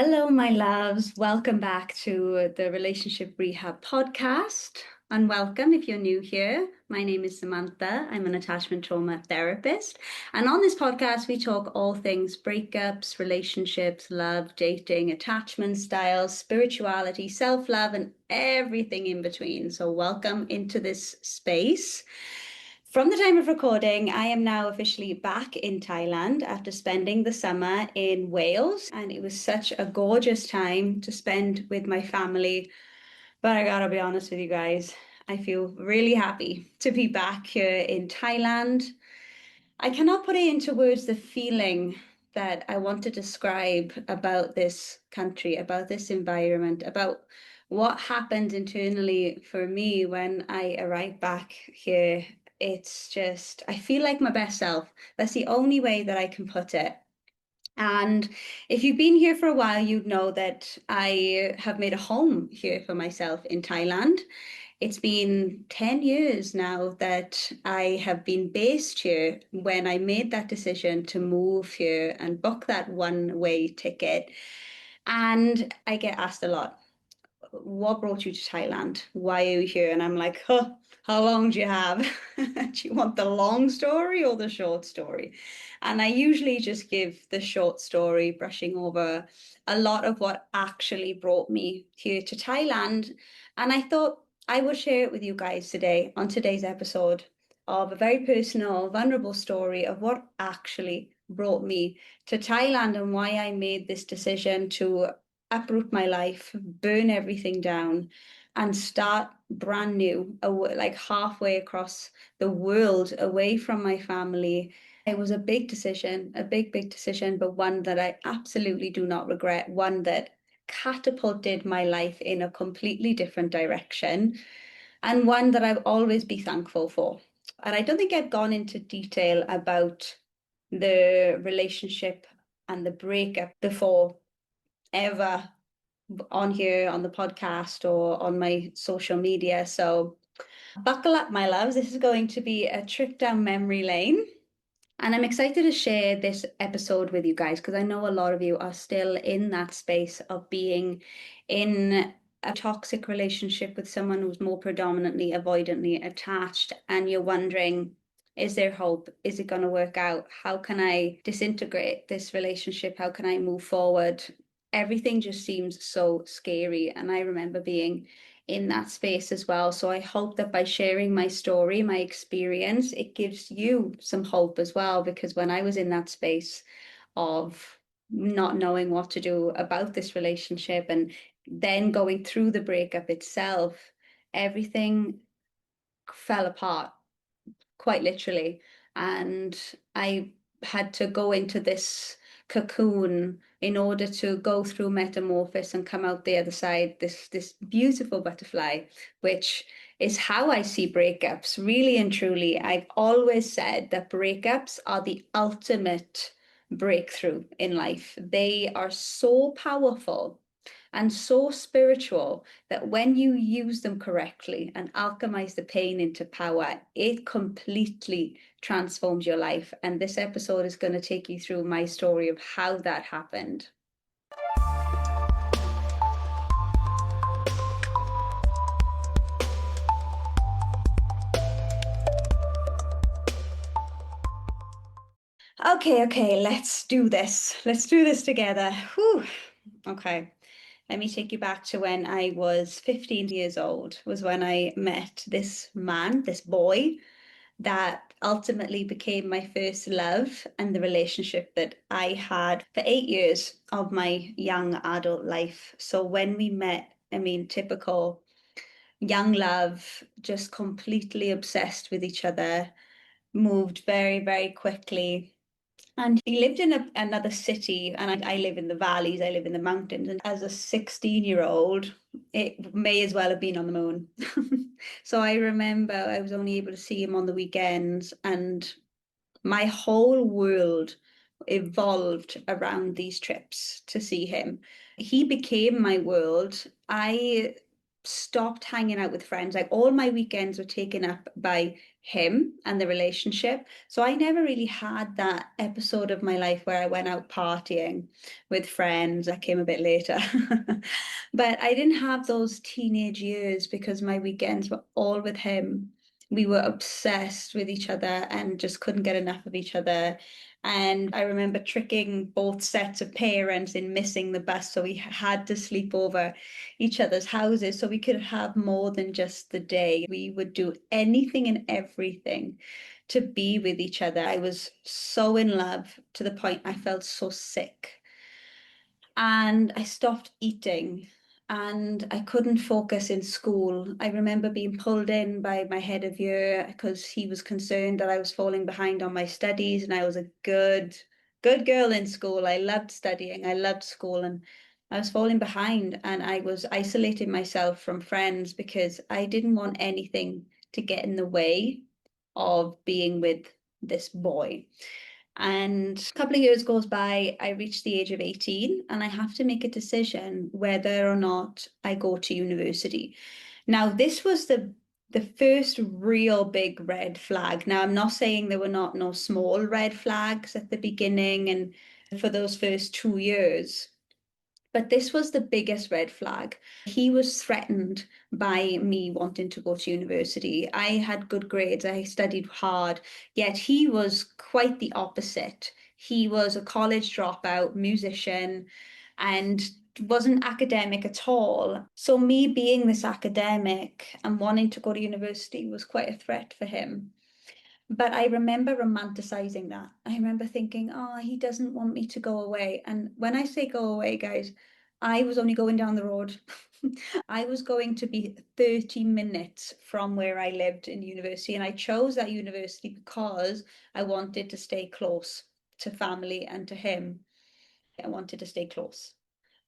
Hello, my loves. Welcome back to the Relationship Rehab podcast. And welcome if you're new here. My name is Samantha. I'm an attachment trauma therapist. And on this podcast, we talk all things breakups, relationships, love, dating, attachment styles, spirituality, self love, and everything in between. So, welcome into this space. From the time of recording, I am now officially back in Thailand after spending the summer in Wales, and it was such a gorgeous time to spend with my family. But I gotta be honest with you guys, I feel really happy to be back here in Thailand. I cannot put it into words the feeling that I want to describe about this country, about this environment, about what happened internally for me when I arrived back here. It's just, I feel like my best self. That's the only way that I can put it. And if you've been here for a while, you'd know that I have made a home here for myself in Thailand. It's been 10 years now that I have been based here when I made that decision to move here and book that one-way ticket. And I get asked a lot, what brought you to Thailand? Why are you here? And I'm like, huh, how long do you have? Do you want the long story or the short story? And I usually just give the short story, brushing over a lot of what actually brought me here to Thailand. And I thought I would share it with you guys today on today's episode of a very personal, vulnerable story of what actually brought me to Thailand and why I made this decision to uproot my life, burn everything down, and start brand new, like halfway across the world away from my family. It was a big decision, a big, big decision, but one that I absolutely do not regret, one that catapulted my life in a completely different direction, and one that I'll always be thankful for. And I don't think I've gone into detail about the relationship and the breakup before ever on here on the podcast or on my social media. So buckle up, my loves. This is going to be a trip down memory lane. And I'm excited to share this episode with you guys because I know a lot of you are still in that space of being in a toxic relationship with someone who's more predominantly avoidantly attached, and you're wondering, is there hope? Is it going to work out? How can I disintegrate this relationship? How can I move forward? Everything just seems so scary. And I remember being in that space as well. So I hope that by sharing my story, my experience, it gives you some hope as well. Because when I was in that space of not knowing what to do about this relationship and then going through the breakup itself, everything fell apart quite literally. And I had to go into this cocoon in order to go through metamorphosis and come out the other side, this beautiful butterfly, which is how I see breakups. Really and truly, I've always said that breakups are the ultimate breakthrough in life. They are so powerful and so spiritual that when you use them correctly and alchemize the pain into power, it completely transforms your life. And this episode is going to take you through my story of how that happened. Okay, let's do this. Let's do this together. Whew. Okay. Let me take you back to when I was 15 years old, was when I met this man, this boy, that ultimately became my first love and the relationship that I had for 8 years of my young adult life. So when we met, I mean, typical young love, just completely obsessed with each other, moved very, very quickly. And he lived in another city, and I live in the valleys, I live in the mountains. And as a 16-year-old, it may as well have been on the moon. So I remember I was only able to see him on the weekends, and my whole world evolved around these trips to see him. He became my world. I stopped hanging out with friends. Like all my weekends were taken up by him and the relationship. So I never really had that episode of my life where I went out partying with friends. That came a bit later. But I didn't have those teenage years because my weekends were all with him. We were obsessed with each other and just couldn't get enough of each other. And I remember tricking both sets of parents in missing the bus, so we had to sleep over each other's houses so we could have more than just the day. We would do anything and everything to be with each other. I was so in love to the point I felt so sick. And I stopped eating and I couldn't focus in school. I remember being pulled in by my head of year because he was concerned that I was falling behind on my studies, and I was a good girl in school. I loved studying, I loved school, and I was falling behind and I was isolating myself from friends because I didn't want anything to get in the way of being with this boy. And a couple of years goes by, I reach the age of 18 and I have to make a decision whether or not I go to university. Now, this was the first real big red flag. Now, I'm not saying there were not no small red flags at the beginning and for those first 2 years. But this was the biggest red flag. He was threatened by me wanting to go to university. I had good grades, I studied hard, yet he was quite the opposite. He was a college dropout, musician, and wasn't academic at all. So, me being this academic and wanting to go to university was quite a threat for him. But I remember romanticizing that. I remember thinking, oh, he doesn't want me to go away. And when I say go away, guys, I was only going down the road. I was going to be 30 minutes from where I lived in university. And I chose that university because I wanted to stay close to family and to him. I wanted to stay close.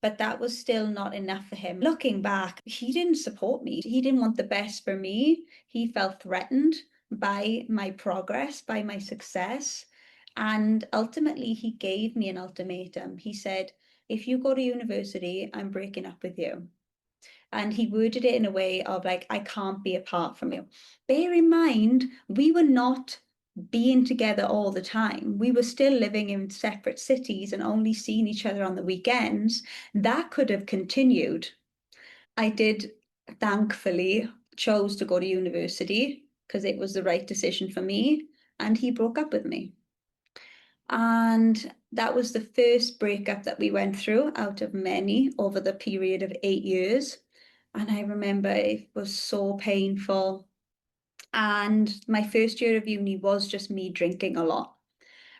But that was still not enough for him. Looking back, he didn't support me. He didn't want the best for me. He felt threatened by my progress, by my success. And ultimately, he gave me an ultimatum. He said, if you go to university, I'm breaking up with you. And he worded it in a way of like, I can't be apart from you. Bear in mind, we were not being together all the time. We were still living in separate cities and only seeing each other on the weekends. That could have continued. I did thankfully chose to go to university because it was the right decision for me. And he broke up with me. And that was the first breakup that we went through out of many over the period of 8 years. And I remember it was so painful. And my first year of uni was just me drinking a lot.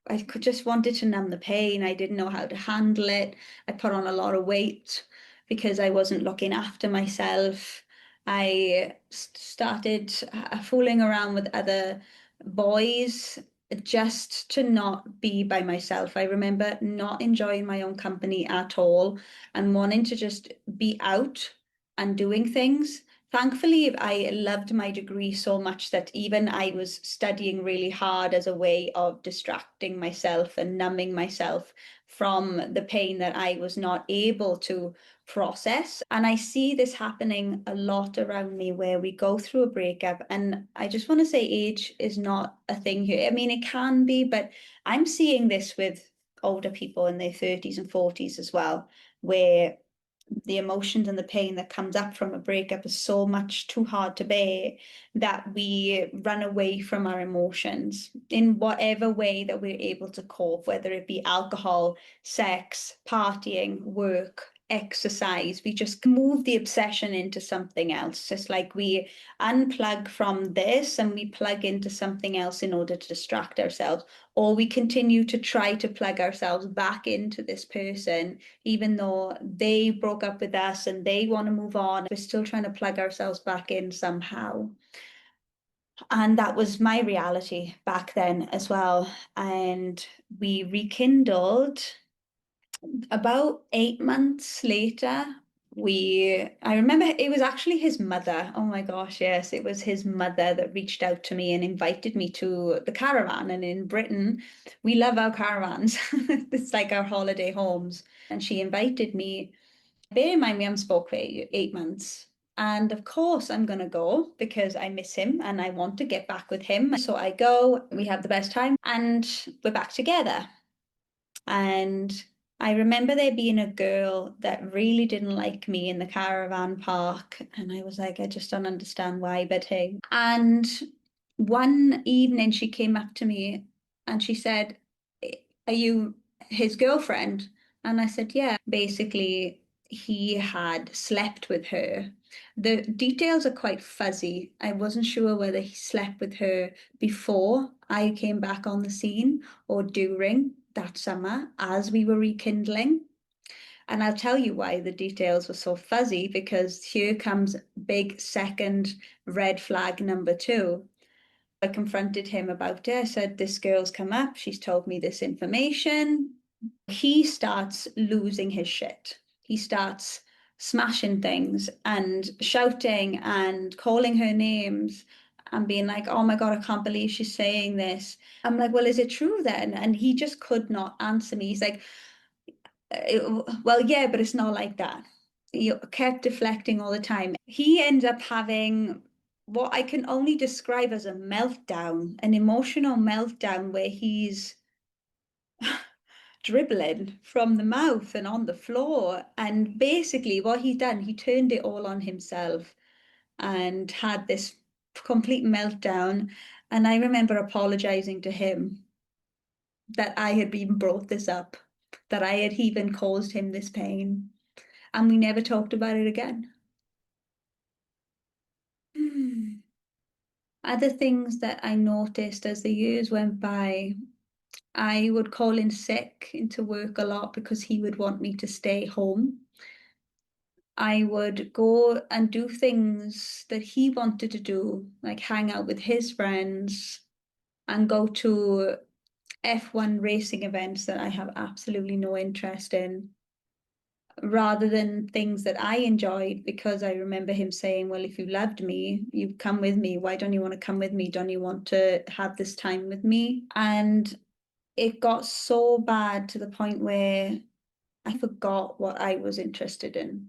I could just wanted to numb the pain. I didn't know how to handle it. I put on a lot of weight because I wasn't looking after myself. I started fooling around with other boys just to not be by myself. I remember not enjoying my own company at all and wanting to just be out and doing things. Thankfully, I loved my degree so much that even I was studying really hard as a way of distracting myself and numbing myself from the pain that I was not able to process. And I see this happening a lot around me where we go through a breakup. And I just want to say age is not a thing here. I mean, it can be, but I'm seeing this with older people in their 30s and 40s as well, where the emotions and the pain that comes up from a breakup is so much too hard to bear that we run away from our emotions in whatever way that we're able to cope, whether it be alcohol, sex, partying, work, exercise. We just move the obsession into something else. Just like we unplug from this and we plug into something else in order to distract ourselves, or we continue to try to plug ourselves back into this person even though they broke up with us and they want to move on, we're still trying to plug ourselves back in somehow. And that was my reality back then as well. And we rekindled about 8 months later. I remember it was actually his mother. Oh my gosh, yes, it was his mother that reached out to me and invited me to the caravan. And in Britain, we love our caravans. It's like our holiday homes. And she invited me. Bear in mind, we haven't spoke for 8 months. And of course, I'm going to go because I miss him and I want to get back with him. So I go, we have the best time, and we're back together. And I remember there being a girl that really didn't like me in the caravan park. And I was like, I just don't understand why, but hey. And one evening she came up to me and she said, Are you his girlfriend? And I said, Yeah. Basically, he had slept with her. The details are quite fuzzy. I wasn't sure whether he slept with her before I came back on the scene or during that summer as we were rekindling. And I'll tell you why the details were so fuzzy, because here comes big second red flag number two. I confronted him about it. I said, This girl's come up. She's told me this information. He starts losing his shit. He starts smashing things and shouting and calling her names and being like, Oh my God, I can't believe she's saying this. I'm like, Well, is it true then? And he just could not answer me. He's like, Well, yeah, but it's not like that. He kept deflecting all the time. He ends up having what I can only describe as a meltdown, an emotional meltdown where he's dribbling from the mouth and on the floor. And basically, what he done, he turned it all on himself and had this complete meltdown. And I remember apologizing to him that I had even brought this up, that I had even caused him this pain. And we never talked about it again. Other things that I noticed as the years went by, I would call in sick into work a lot because he would want me to stay home. I would go and do things that he wanted to do, like hang out with his friends and go to F1 racing events that I have absolutely no interest in, rather than things that I enjoyed, because I remember him saying, Well, if you loved me, you come with me. Why don't you want to come with me? Don't you want to have this time with me? And it got so bad to the point where I forgot what I was interested in.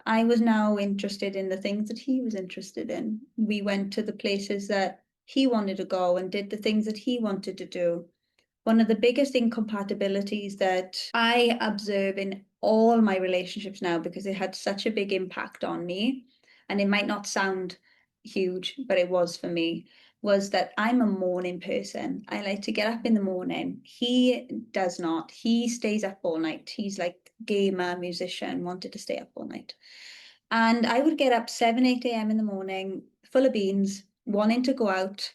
I was now interested in the things that he was interested in. We went to the places that he wanted to go and did the things that he wanted to do. One of the biggest incompatibilities that I observe in all my relationships now, because it had such a big impact on me, and it might not sound huge, but it was for me, was that I'm a morning person. I like to get up in the morning. He does not. He stays up all night. He's like gamer, musician, wanted to stay up all night. And I would get up 7, 8 a.m. in the morning, full of beans, wanting to go out,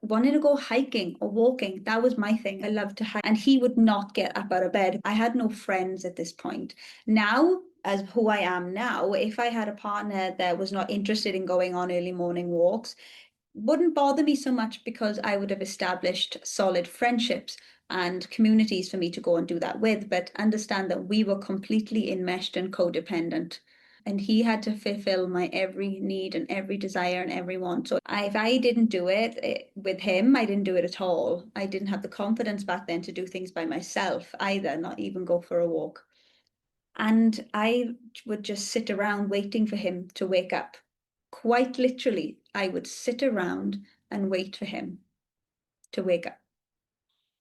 wanting to go hiking or walking. That was my thing. I loved to hike. And he would not get up out of bed. I had no friends at this point. Now, as who I am now, if I had a partner that was not interested in going on early morning walks, wouldn't bother me so much, because I would have established solid friendships and communities for me to go and do that with. But understand that we were completely enmeshed and codependent. And he had to fulfill my every need and every desire and every want. So if I didn't do it with him, I didn't do it at all. I didn't have the confidence back then to do things by myself either, not even go for a walk. And I would just sit around waiting for him to wake up. Quite literally, I would sit around and wait for him to wake up.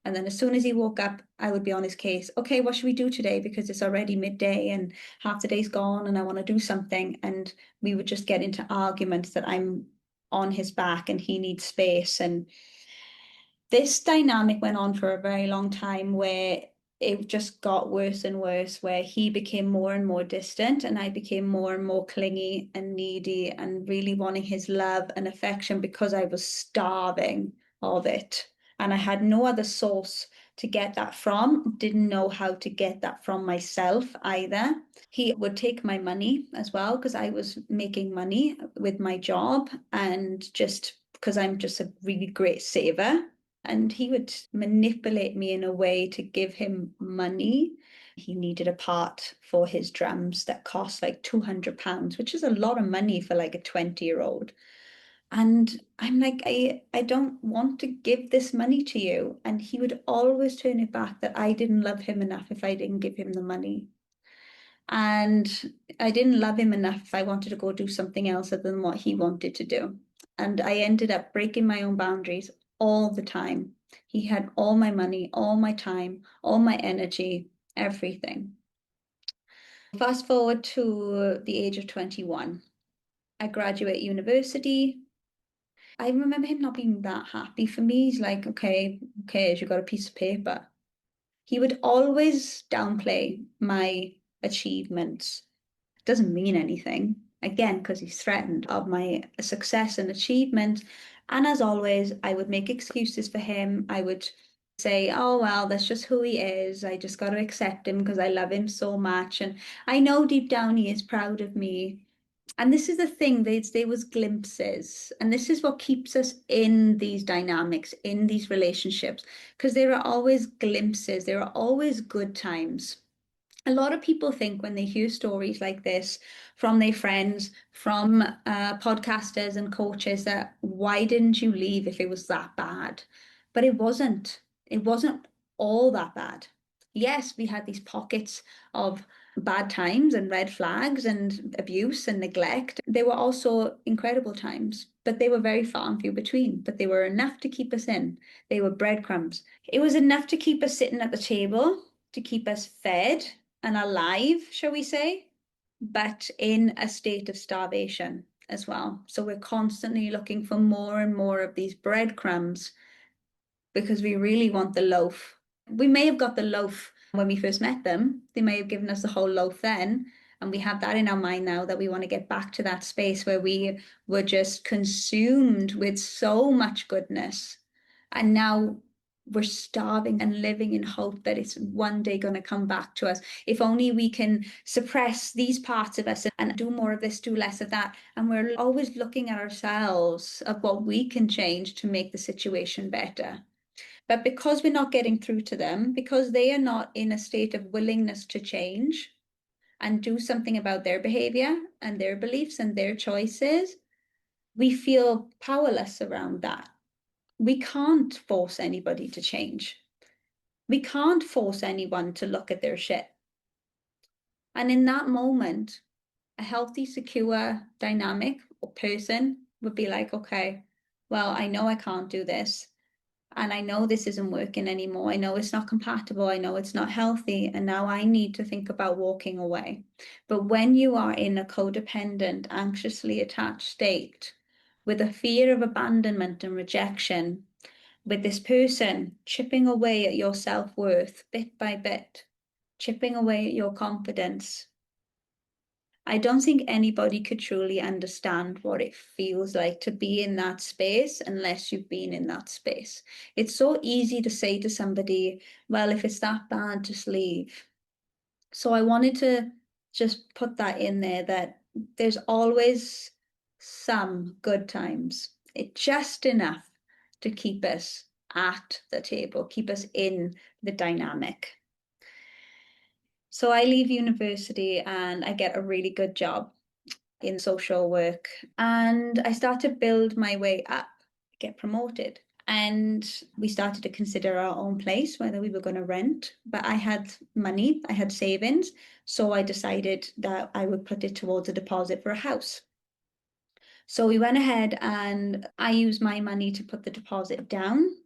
And then as soon as he woke up, I would be on his case. Okay, what should we do today? Because it's already midday and half the day's gone and I want to do something. And we would just get into arguments that I'm on his back and he needs space. And this dynamic went on for a very long time, where it just got worse and worse, where he became more and more distant and I became more and more clingy and needy and really wanting his love and affection, because I was starving of it. And I had no other source to get that from, didn't know how to get that from myself either. He would take my money as well, because I was making money with my job, and just because I'm just a really great saver. And he would manipulate me in a way to give him money. He needed a part for his drums that cost like £200, which is a lot of money for like a 20-year-old. And I'm like, I don't want to give this money to you. And he would always turn it back that I didn't love him enough if I didn't give him the money. And I didn't love him enough if I wanted to go do something else other than what he wanted to do. And I ended up breaking my own boundaries all the time. He had all my money, all my time, all my energy, everything. Fast forward to the age of 21. I graduate university. I remember him not being that happy for me. He's like, okay, okay, you got a piece of paper. He would always downplay my achievements. Doesn't mean anything. Again, because he's threatened of my success and achievement. And as always, I would make excuses for him. I would say, oh, well, that's just who he is. I just got to accept him because I love him so much. And I know deep down he is proud of me. And this is the thing, there was glimpses. And this is what keeps us in these dynamics, in these relationships, because there are always glimpses, there are always good times. A lot of people think when they hear stories like this from their friends, from podcasters and coaches, that why didn't you leave if it was that bad? But it wasn't. It wasn't all that bad. Yes, we had these pockets of bad times and red flags and abuse and neglect. There were also incredible times, but they were very far and few between. But they were enough to keep us in. They were breadcrumbs. It was enough to keep us sitting at the table, to keep us fed and alive, shall we say, but in a state of starvation as well. So we're constantly looking for more and more of these breadcrumbs because we really want the loaf. We may have got the loaf when we first met them. They may have given us the whole loaf then. And we have that in our mind now that we want to get back to that space where we were just consumed with so much goodness. And now we're starving and living in hope that it's one day going to come back to us. If only we can suppress these parts of us and do more of this, do less of that. And we're always looking at ourselves of what we can change to make the situation better. But because we're not getting through to them, because they are not in a state of willingness to change and do something about their behavior and their beliefs and their choices, we feel powerless around that. We can't force anybody to change. We can't force anyone to look at their shit. And in that moment, a healthy, secure, dynamic person would be like, okay, well, I know I can't do this. And I know this isn't working anymore. I know it's not compatible. I know it's not healthy. And now I need to think about walking away. But when you are in a codependent, anxiously attached state with a fear of abandonment and rejection, with this person chipping away at your self-worth bit by bit, chipping away at your confidence, I don't think anybody could truly understand what it feels like to be in that space unless you've been in that space. It's so easy to say to somebody, well, if it's that bad, just leave. So I wanted to just put that in there that there's always some good times. It's just enough to keep us at the table, keep us in the dynamic. So I leave university and I get a really good job in social work. And I start to build my way up, get promoted. And we started to consider our own place, whether we were going to rent. But I had money, I had savings. So I decided that I would put it towards a deposit for a house. So we went ahead and I used my money to put the deposit down.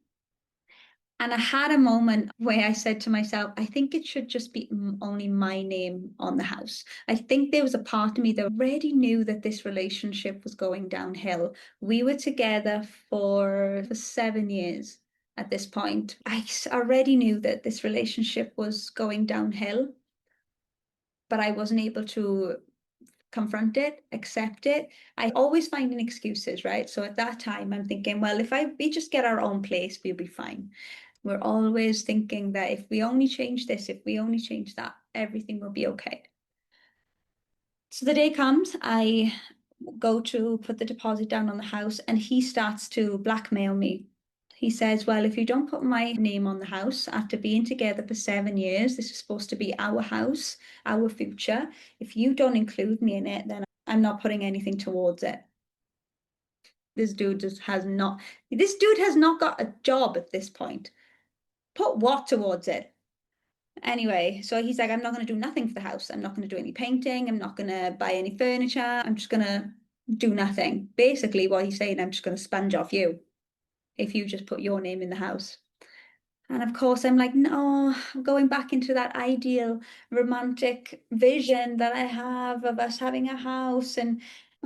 And I had a moment where I said to myself, I think it should just be only my name on the house. I think there was a part of me that already knew that this relationship was going downhill. We were together for 7 years at this point. I already knew that this relationship was going downhill, but I wasn't able to confront it, accept it. I always finding excuses, right? So at that time, I'm thinking, well, if we just get our own place, we'll be fine. We're always thinking that if we only change this, if we only change that, everything will be okay. So the day comes, I go to put the deposit down on the house, and he starts to blackmail me. He says, well, if you don't put my name on the house after being together for 7 years, this is supposed to be our house, our future. If you don't include me in it, then I'm not putting anything towards it. This dude has not got a job at this point. Put what towards it? Anyway, so he's like, I'm not going to do nothing for the house. I'm not going to do any painting. I'm not going to buy any furniture. I'm just going to do nothing. Basically, what he's saying, I'm just going to sponge off you if you just put your name in the house. And of course, I'm like, no, I'm going back into that ideal romantic vision that I have of us having a house and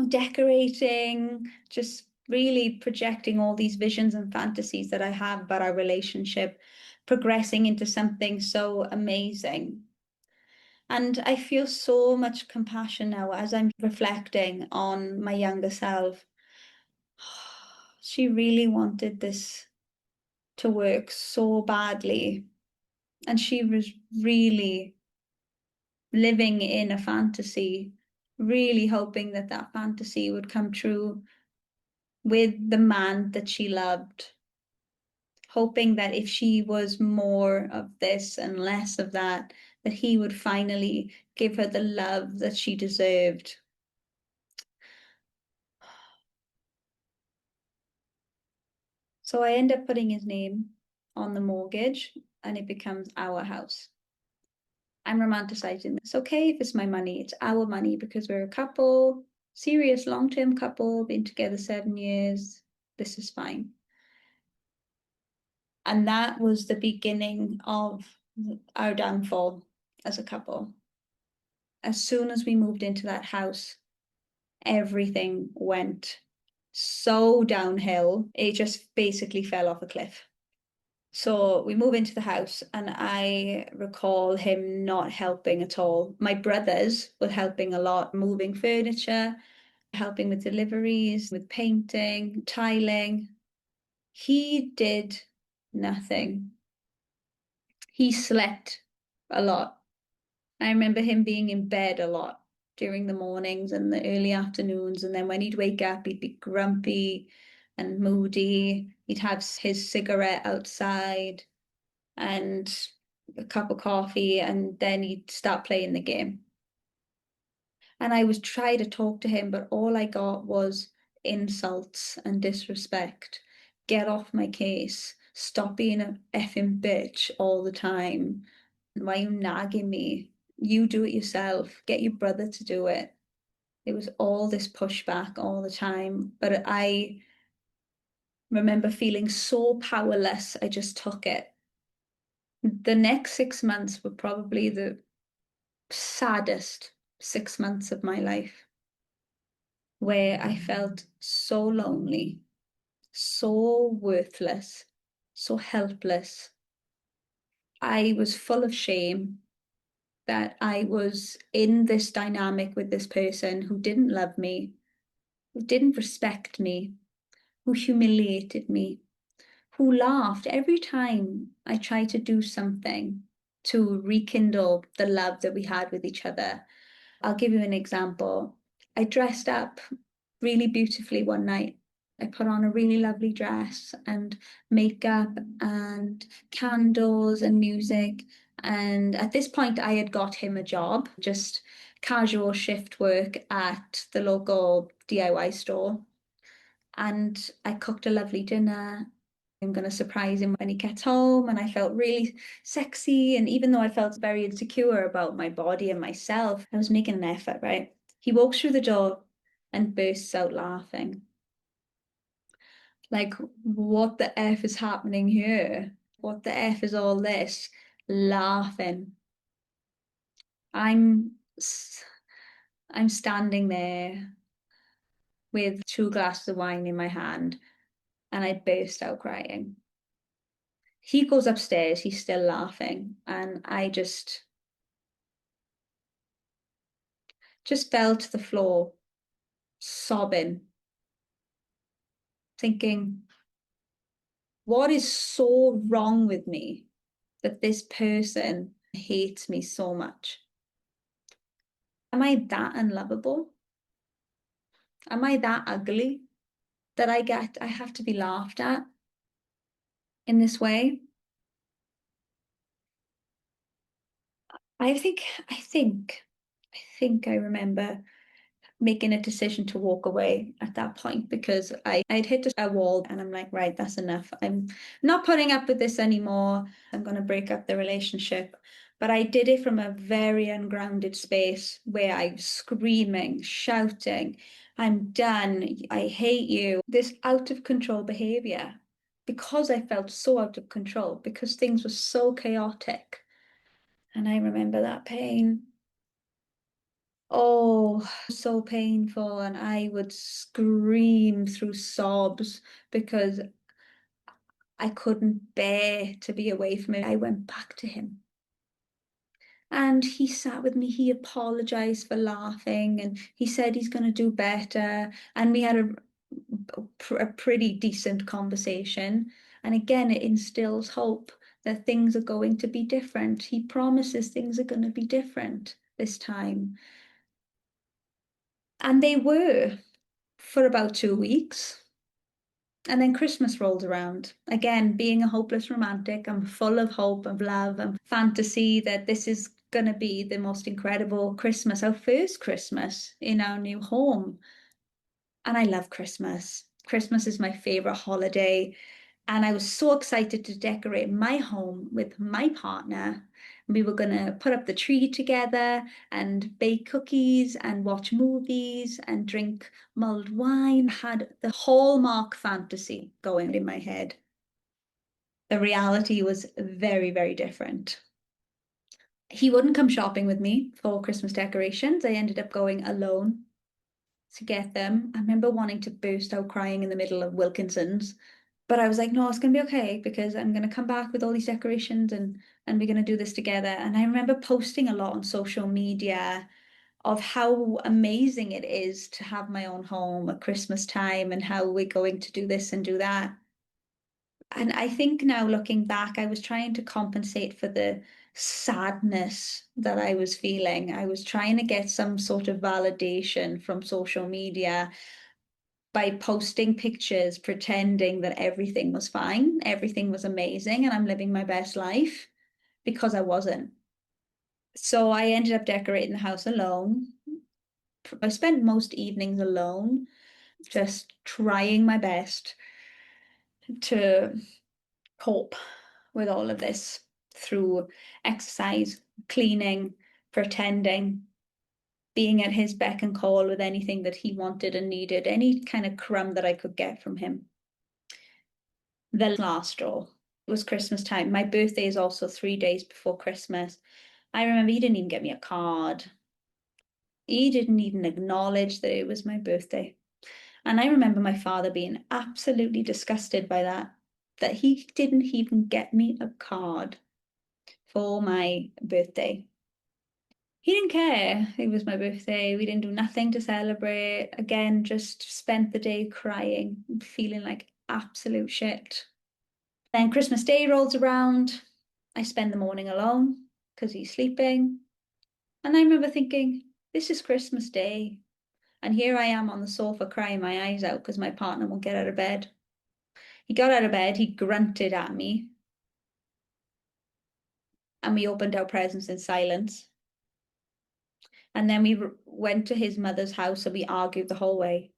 decorating, just really projecting all these visions and fantasies that I have about our relationship progressing into something so amazing. And I feel so much compassion now as I'm reflecting on my younger self. She really wanted this to work so badly. And she was really living in a fantasy, really hoping that that fantasy would come true with the man that she loved, hoping that if she was more of this and less of that, that he would finally give her the love that she deserved. So I end up putting his name on the mortgage and it becomes our house. I'm romanticizing this. Okay, if it's my money, it's our money because we're a couple, serious long-term couple, been together 7 years. This is fine. And that was the beginning of our downfall as a couple. As soon as we moved into that house, everything went so downhill. It just basically fell off a cliff. So we move into the house, and I recall him not helping at all. My brothers were helping a lot, moving furniture, helping with deliveries, with painting, tiling. He did nothing. He slept a lot. I remember him being in bed a lot during the mornings and the early afternoons. And then when he'd wake up, he'd be grumpy and moody. He'd have his cigarette outside and a cup of coffee, and then he'd start playing the game. And I was trying to talk to him, but all I got was insults and disrespect. Get off my case. Stop being a effing bitch all the time. Why are you nagging me? You do it yourself. Get your brother to do it. It was all this pushback all the time. But I remember feeling so powerless, I just took it. The next 6 months were probably the saddest 6 months of my life, where I felt so lonely, so worthless, so helpless. I was full of shame that I was in this dynamic with this person who didn't love me, who didn't respect me, who humiliated me, who laughed every time I tried to do something to rekindle the love that we had with each other. I'll give you an example. I dressed up really beautifully one night. I put on a really lovely dress and makeup and candles and music. And at this point, I had got him a job, just casual shift work at the local DIY store. And I cooked a lovely dinner. I'm going to surprise him when he gets home. And I felt really sexy. And even though I felt very insecure about my body and myself, I was making an effort, right? He walks through the door and bursts out laughing. Like, what the F is happening here? What the F is all this? Laughing. I'm I'm standing there with 2 glasses of wine in my hand and I burst out crying. He goes upstairs, he's still laughing, and I just fell to the floor, sobbing, thinking, what is so wrong with me that this person hates me so much? Am I that unlovable? Am I that ugly that I have to be laughed at in this way? I think I remember making a decision to walk away at that point because I'd hit a wall and I'm like, right, that's enough. I'm not putting up with this anymore. I'm going to break up the relationship. But I did it from a very ungrounded space where I'm screaming, shouting, I'm done, I hate you. This out of control behavior because I felt so out of control, because things were so chaotic. And I remember that pain. Oh, so painful. And I would scream through sobs because I couldn't bear to be away from him. I went back to him. And he sat with me. He apologized for laughing and he said he's going to do better. And we had a pretty decent conversation. And again, it instills hope that things are going to be different. He promises things are going to be different this time. And they were for about 2 weeks. And then Christmas rolled around. Again, being a hopeless romantic, I'm full of hope, of love, and fantasy that this is going to be the most incredible Christmas, our first Christmas in our new home. And I love Christmas. Christmas is my favorite holiday. And I was so excited to decorate my home with my partner. We were going to put up the tree together and bake cookies and watch movies and drink mulled wine. Had the hallmark fantasy going in my head. The reality was very, very different. He wouldn't come shopping with me for Christmas decorations. I ended up going alone to get them. I remember wanting to burst out crying in the middle of Wilkinson's. But I was like, no, it's gonna be okay because I'm gonna come back with all these decorations and we're gonna do this together. And I remember posting a lot on social media of how amazing it is to have my own home at Christmas time and how we're going to do this and do that. And I think now looking back, I was trying to compensate for the sadness that I was feeling. I was trying to get some sort of validation from social media by posting pictures, pretending that everything was fine, everything was amazing, and I'm living my best life because I wasn't. So I ended up decorating the house alone. I spent most evenings alone, just trying my best to cope with all of this through exercise, cleaning, pretending, being at his beck and call with anything that he wanted and needed, any kind of crumb that I could get from him. The last straw was Christmas time. My birthday is also 3 days before Christmas. I remember he didn't even get me a card. He didn't even acknowledge that it was my birthday. And I remember my father being absolutely disgusted by that he didn't even get me a card for my birthday. He didn't care. It was my birthday. We didn't do nothing to celebrate. Again, just spent the day crying, feeling like absolute shit. Then Christmas Day rolls around. I spend the morning alone because he's sleeping. And I remember thinking, this is Christmas Day. And here I am on the sofa crying my eyes out because my partner won't get out of bed. He got out of bed, he grunted at me, and we opened our presents in silence. And then we went to his mother's house and we argued the whole way.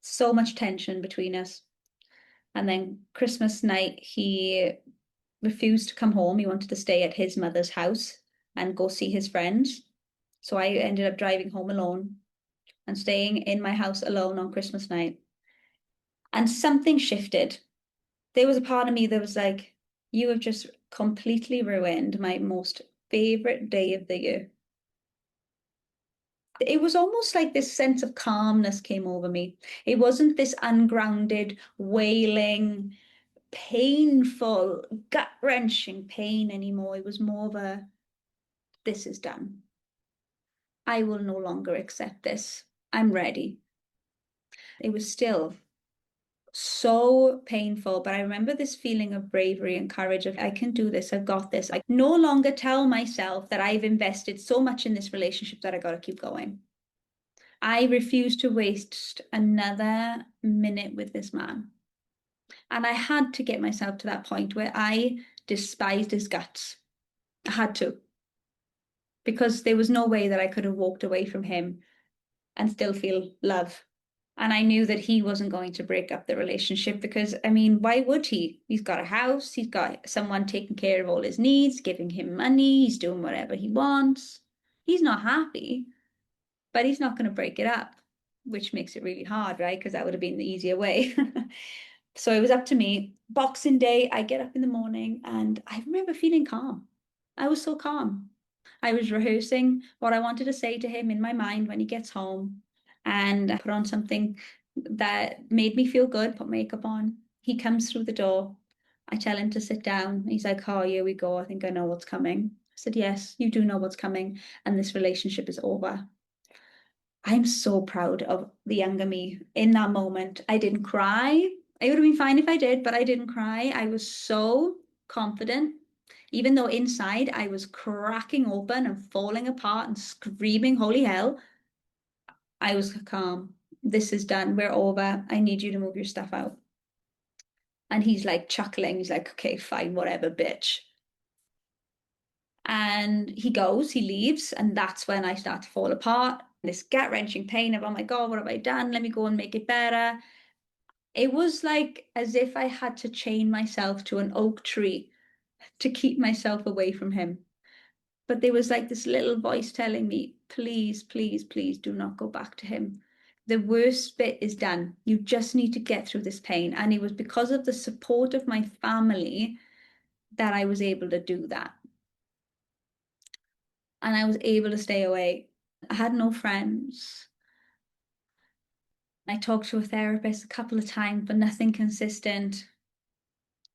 So much tension between us. And then Christmas night, he refused to come home. He wanted to stay at his mother's house and go see his friends. So I ended up driving home alone and staying in my house alone on Christmas night. And something shifted. There was a part of me that was like, you have just completely ruined my most favorite day of the year. It was almost like this sense of calmness came over me. It wasn't this ungrounded, wailing, painful, gut-wrenching pain anymore. It was more of a, this is done. I will no longer accept this. I'm ready. It was still so painful, but I remember this feeling of bravery and courage of I can do this, I've got this. I no longer tell myself that I've invested so much in this relationship that I got to keep going. I refuse to waste another minute with this man. And I had to get myself to that point where I despised his guts. I had to, because there was no way that I could have walked away from him and still feel love. And I knew that he wasn't going to break up the relationship because, I mean, why would he? He's got a house, he's got someone taking care of all his needs, giving him money, he's doing whatever he wants. He's not happy, but he's not going to break it up, which makes it really hard, right? Because that would have been the easier way. So it was up to me. Boxing Day, I get up in the morning and I remember feeling calm. I was so calm. I was rehearsing what I wanted to say to him in my mind when he gets home, and I put on something that made me feel good, put makeup on. He comes through the door. I tell him to sit down. He's like, oh, here we go. I think I know what's coming. I said, yes, you do know what's coming, and this relationship is over. I'm so proud of the younger me in that moment. I didn't cry. It would have been fine if I did, but I didn't cry. I was so confident, even though inside I was cracking open and falling apart and screaming, holy hell. I was calm. This is done. We're over. I need you to move your stuff out. And he's like chuckling. He's like, okay, fine, whatever, bitch. And he goes, he leaves, and that's when I start to fall apart. This gut-wrenching pain of, oh my God, what have I done? Let me go and make it better. It was like as if I had to chain myself to an oak tree to keep myself away from him. But there was like this little voice telling me, please, please, please do not go back to him. The worst bit is done. You just need to get through this pain. And it was because of the support of my family that I was able to do that. And I was able to stay away. I had no friends. I talked to a therapist a couple of times, but nothing consistent.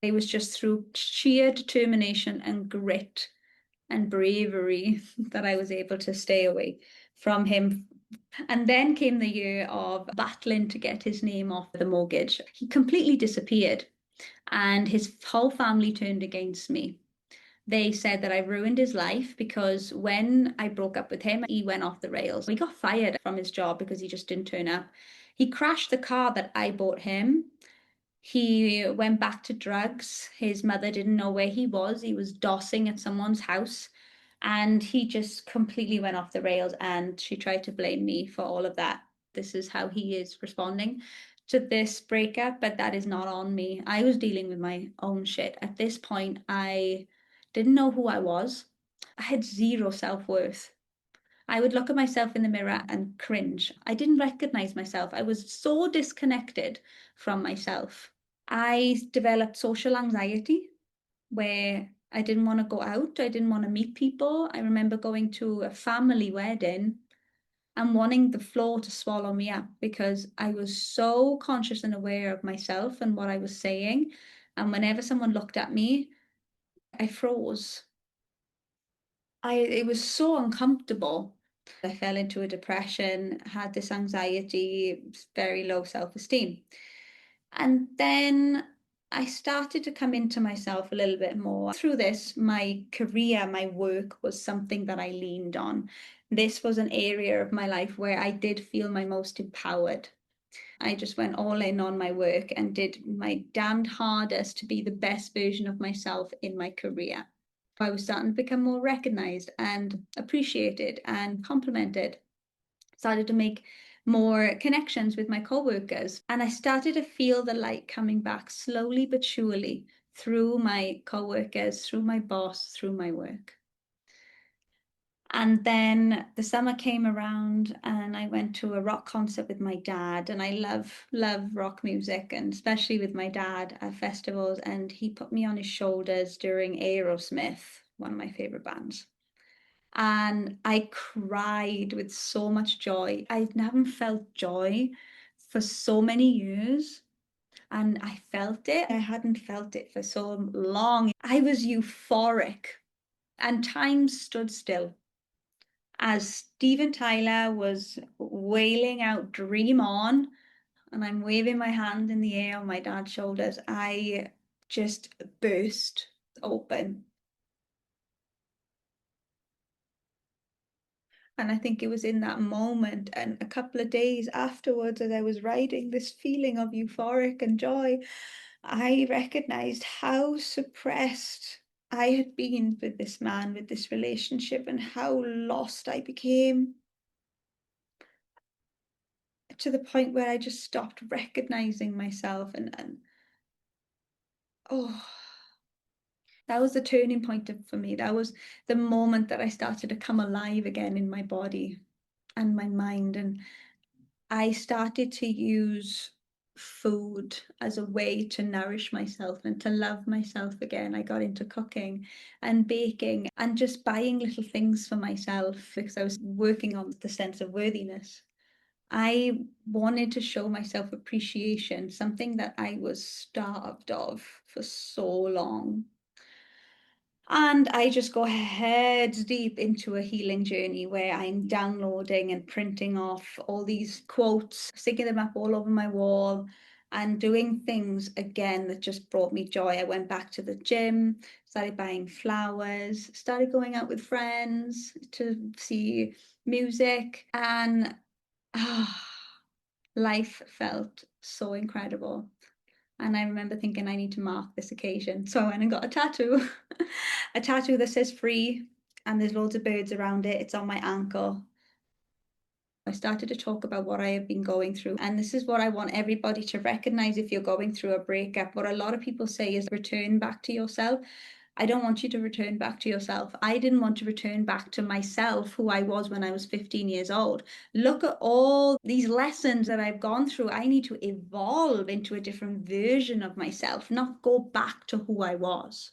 It was just through sheer determination and grit and bravery that I was able to stay away from him. And then came the year of battling to get his name off the mortgage. He completely disappeared, and his whole family turned against me. They said that I ruined his life because when I broke up with him, he went off the rails. He got fired from his job because he just didn't turn up. He crashed the car that I bought him. He went back to drugs. His mother didn't know where he was. He was dossing at someone's house. And he just completely went off the rails. And she tried to blame me for all of that. This is how he is responding to this breakup, but that is not on me. I was dealing with my own shit. At this point, I didn't know who I was. I had zero self-worth. I would look at myself in the mirror and cringe. I didn't recognize myself. I was so disconnected from myself. I developed social anxiety where I didn't want to go out. I didn't want to meet people. I remember going to a family wedding and wanting the floor to swallow me up because I was so conscious and aware of myself and what I was saying. And whenever someone looked at me, I froze. It was so uncomfortable. I fell into a depression, had this anxiety, very low self-esteem. And then I started to come into myself a little bit more. Through this, my career, my work was something that I leaned on. This was an area of my life where I did feel my most empowered. I just went all in on my work and did my damned hardest to be the best version of myself in my career. I was starting to become more recognized and appreciated and complimented. Started to make more connections with my coworkers, and I started to feel the light coming back slowly but surely through my coworkers, through my boss, through my work. And then the summer came around and I went to a rock concert with my dad. And I love rock music, and especially with my dad at festivals. And he put me on his shoulders during Aerosmith, one of my favorite bands. And I cried with so much joy. I haven't felt joy for so many years. And I felt it. I hadn't felt it for so long. I was euphoric, and time stood still as Steven Tyler was wailing out Dream On, and I'm waving my hand in the air on my dad's shoulders. I just burst open. And I think it was in that moment and a couple of days afterwards, as I was riding this feeling of euphoric and joy, I recognized how suppressed I had been with this man, with this relationship, and how lost I became. to the point where I just stopped recognizing myself and oh, that was the turning point for me. That was the moment that I started to come alive again in my body and my mind. And I started to use food as a way to nourish myself and to love myself again. I got into cooking and baking and just buying little things for myself because I was working on the sense of worthiness. I wanted to show myself appreciation, something that I was starved of for so long. And I just go heads deep into a healing journey where I'm downloading and printing off all these quotes, sticking them up all over my wall, and doing things again that just brought me joy. I went back to the gym, started buying flowers, started going out with friends to see music, and life felt so incredible. And I remember thinking I need to mark this occasion. So I went and got a tattoo, a tattoo that says free, and there's loads of birds around it. It's on my ankle. I started to talk about what I have been going through. And this is what I want everybody to recognize if you're going through a breakup. What a lot of people say is return back to yourself. I don't want you to return back to yourself. I didn't want to return back to myself, who I was when I was 15 years old. Look at all these lessons that I've gone through. I need to evolve into a different version of myself, not go back to who I was.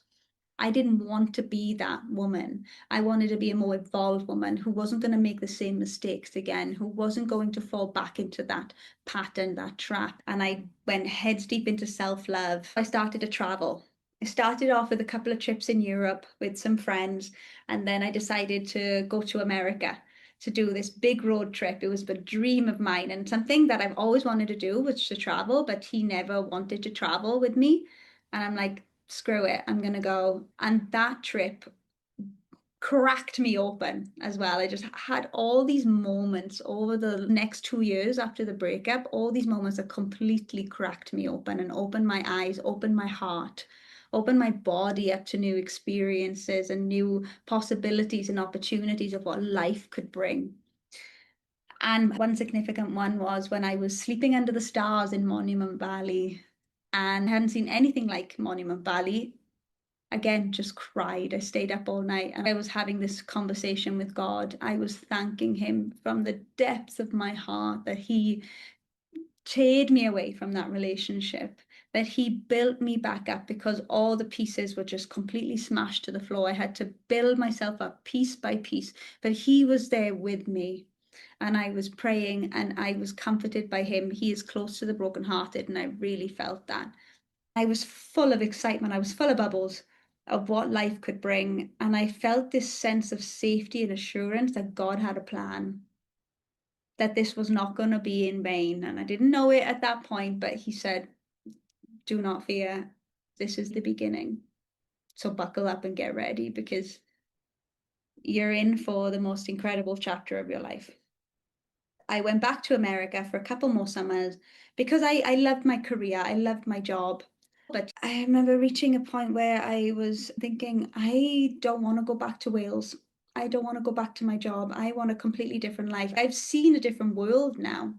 I didn't want to be that woman. I wanted to be a more evolved woman who wasn't going to make the same mistakes again, who wasn't going to fall back into that pattern, that trap. And I went heads deep into self-love. I started to travel. I started off with a couple of trips in Europe with some friends, and then I decided to go to America to do this big road trip. It was a dream of mine and something that I've always wanted to do was to travel, but he never wanted to travel with me. And I'm like, screw it, I'm gonna go. And that trip cracked me open as well. I just had all these moments over the next 2 years after the breakup, all these moments that completely cracked me open and opened my eyes, opened my heart, opened my body up to new experiences and new possibilities and opportunities of what life could bring. And one significant one was when I was sleeping under the stars in Monument Valley and hadn't seen anything like Monument Valley. Again, just cried. I stayed up all night and I was having this conversation with God. I was thanking Him from the depths of my heart that He teared me away from that relationship, that He built me back up because all the pieces were just completely smashed to the floor. I had to build myself up piece by piece, but He was there with me. And I was praying and I was comforted by Him. He is close to the brokenhearted, and I really felt that. I was full of excitement. I was full of bubbles of what life could bring. And I felt this sense of safety and assurance that God had a plan, that this was not going to be in vain. And I didn't know it at that point, but He said, do not fear. This is the beginning. So buckle up and get ready because you're in for the most incredible chapter of your life. I went back to America for a couple more summers because I loved my career. I loved my job. But I remember reaching a point where I was thinking, I don't want to go back to Wales. I don't want to go back to my job. I want a completely different life. I've seen a different world now.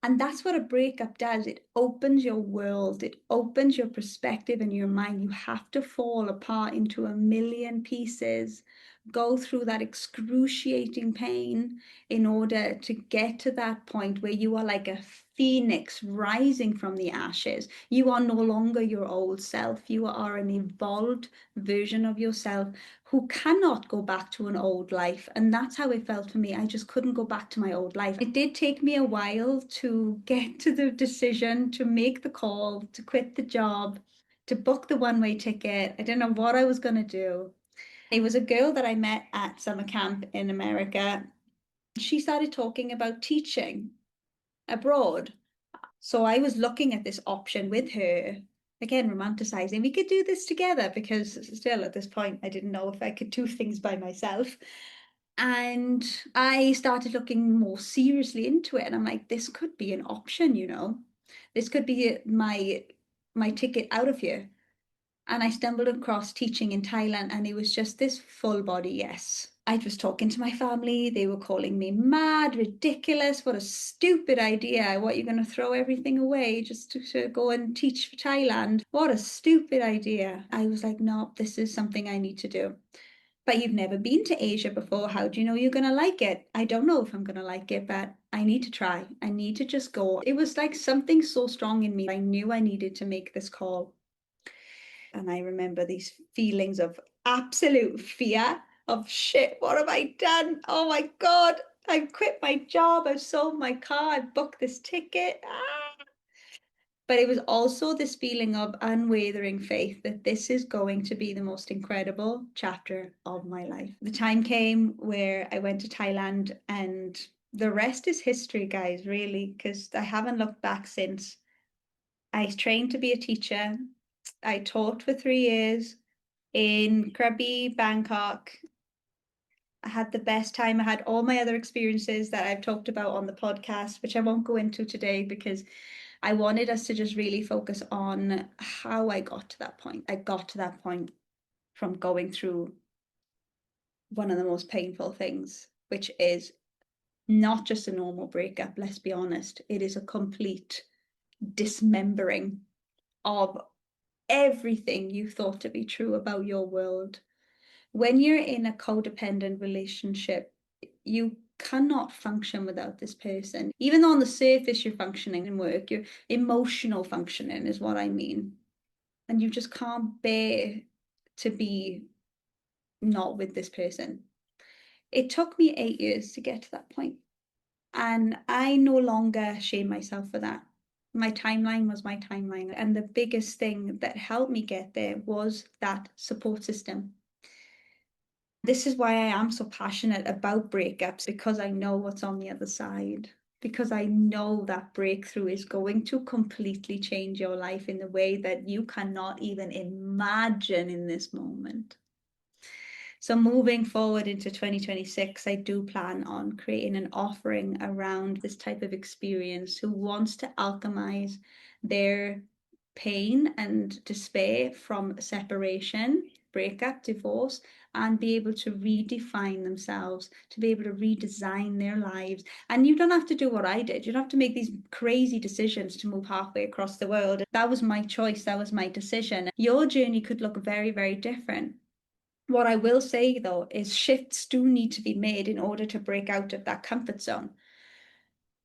And that's what a breakup does. It opens your world, it opens your perspective and your mind. You have to fall apart into a million pieces, go through that excruciating pain in order to get to that point where you are like a phoenix rising from the ashes. You are no longer your old self. You are an evolved version of yourself who cannot go back to an old life. And that's how it felt for me. I just couldn't go back to my old life. It did take me a while to get to the decision, to make the call, to quit the job, to book the one-way ticket. I didn't know what I was going to do. It was a girl that I met at summer camp in America. She started talking about teaching abroad. So I was looking at this option with her, again, romanticizing. We could do this together because still at this point, I didn't know if I could do things by myself. And I started looking more seriously into it. And I'm like, this could be an option, you know. This could be my ticket out of here. And I stumbled across teaching in Thailand, and it was just this full body yes. I was talking to my family. They were calling me mad, ridiculous. What a stupid idea. What, you're going to throw everything away just to go and teach for Thailand? What a stupid idea. I was like, no, this is something I need to do. But you've never been to Asia before. How do you know you're going to like it? I don't know if I'm going to like it, but I need to try. I need to just go. It was like something so strong in me. I knew I needed to make this call. And I remember these feelings of absolute fear of shit, what have I done? Oh my God, I've quit my job, I've sold my car, I've booked this ticket. But it was also this feeling of unwavering faith that this is going to be the most incredible chapter of my life. The time came where I went to Thailand, and the rest is history, guys, really, because I haven't looked back since. I trained to be a teacher. I taught for 3 years in Krabi, Bangkok. I had the best time. I had all my other experiences that I've talked about on the podcast, which I won't go into today because I wanted us to just really focus on how I got to that point. I got to that point from going through one of the most painful things, which is not just a normal breakup, let's be honest. It is a complete dismembering of everything you thought to be true about your world. When you're in a codependent relationship, you cannot function without this person. Even though on the surface you're functioning in work, your emotional functioning is what I mean. And you just can't bear to be not with this person. It took me 8 years to get to that point. And I no longer shame myself for that. My timeline was my timeline. And the biggest thing that helped me get there was that support system. This is why I am so passionate about breakups, because I know what's on the other side. Because I know that breakthrough is going to completely change your life in the way that you cannot even imagine in this moment. So moving forward into 2026, I do plan on creating an offering around this type of experience who wants to alchemize their pain and despair from separation, breakup, divorce, and be able to redefine themselves, to be able to redesign their lives. And you don't have to do what I did. You don't have to make these crazy decisions to move halfway across the world. That was my choice. That was my decision. Your journey could look very, very different. What I will say though is shifts do need to be made in order to break out of that comfort zone.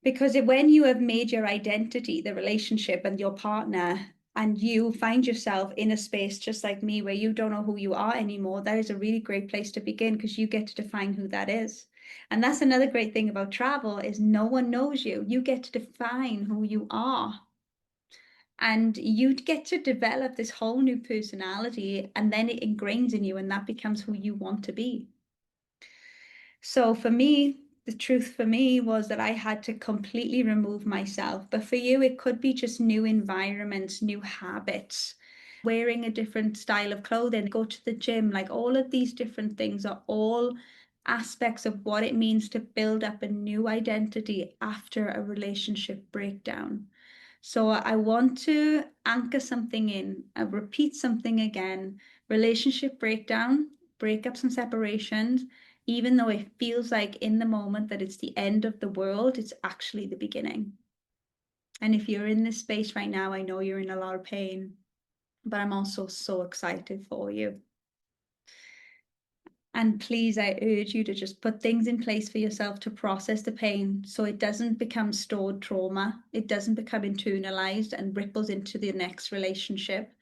Because when you have made your identity, the relationship and your partner, and you find yourself in a space just like me where you don't know who you are anymore, that is a really great place to begin because you get to define who that is. And that's another great thing about travel is no one knows you. You get to define who you are. And you get to develop this whole new personality, and then it ingrains in you, and that becomes who you want to be. So for me, the truth for me was that I had to completely remove myself. But for you, it could be just new environments, new habits, wearing a different style of clothing, go to the gym. Like all of these different things are all aspects of what it means to build up a new identity after a relationship breakdown. So I want to anchor something in, repeat something again. Relationship breakdown, breakups and separations, even though it feels like in the moment that it's the end of the world, it's actually the beginning. And if you're in this space right now, I know you're in a lot of pain, but I'm also so excited for you. And please, I urge you to just put things in place for yourself to process the pain so it doesn't become stored trauma. It doesn't become internalized and ripples into the next relationship.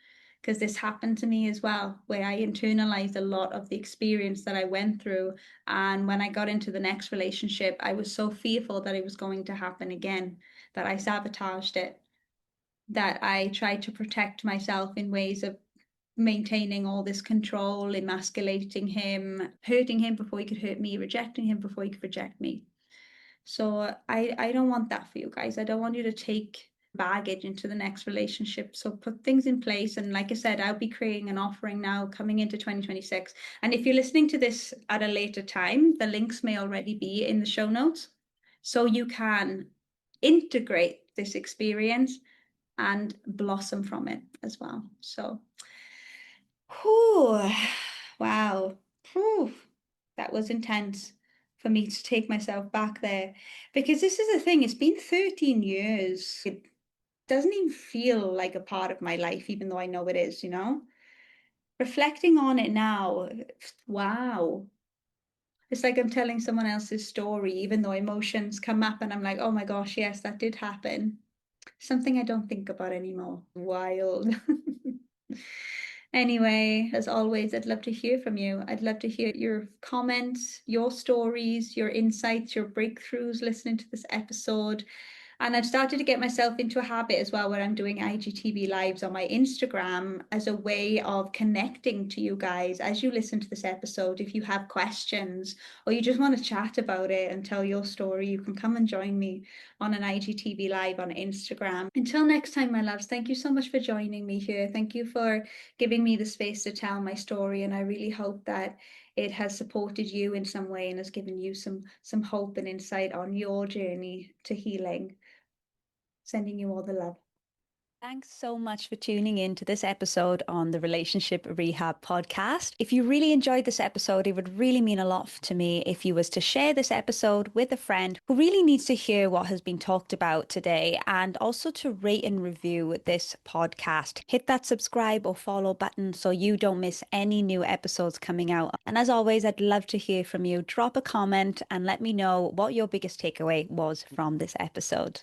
Because this happened to me as well, where I internalized a lot of the experience that I went through. And when I got into the next relationship, I was so fearful that it was going to happen again, that I sabotaged it, that I tried to protect myself in ways of maintaining all this control, emasculating him, hurting him before he could hurt me, rejecting him before he could reject me. So I don't want that for you guys. I don't want you to take baggage into the next relationship. So put things in place. And like I said, I'll be creating an offering now coming into 2026. And if you're listening to this at a later time, the links may already be in the show notes. So you can integrate this experience and blossom from it as well. So, whew, wow. Whew. That was intense for me to take myself back there. Because this is the thing, it's been 13 years. It doesn't even feel like a part of my life, even though I know it is, you know? Reflecting on it now, wow. It's like I'm telling someone else's story, even though emotions come up and I'm like, oh my gosh, yes, that did happen. Something I don't think about anymore. Wild. Anyway, as always, I'd love to hear from you. I'd love to hear your comments, your stories, your insights, your breakthroughs listening to this episode. And I've started to get myself into a habit as well where I'm doing IGTV lives on my Instagram as a way of connecting to you guys as you listen to this episode. If you have questions or you just want to chat about it and tell your story, you can come and join me on an IGTV live on Instagram. Until next time, my loves, thank you so much for joining me here. Thank you for giving me the space to tell my story. And I really hope that it has supported you in some way and has given you some hope and insight on your journey to healing. Sending you all the love. Thanks so much for tuning in to this episode on the Relationship Rehab podcast. If you really enjoyed this episode, it would really mean a lot to me if you was to share this episode with a friend who really needs to hear what has been talked about today, and also to rate and review this podcast. Hit that subscribe or follow button so you don't miss any new episodes coming out. And as always, I'd love to hear from you. Drop a comment and let me know what your biggest takeaway was from this episode.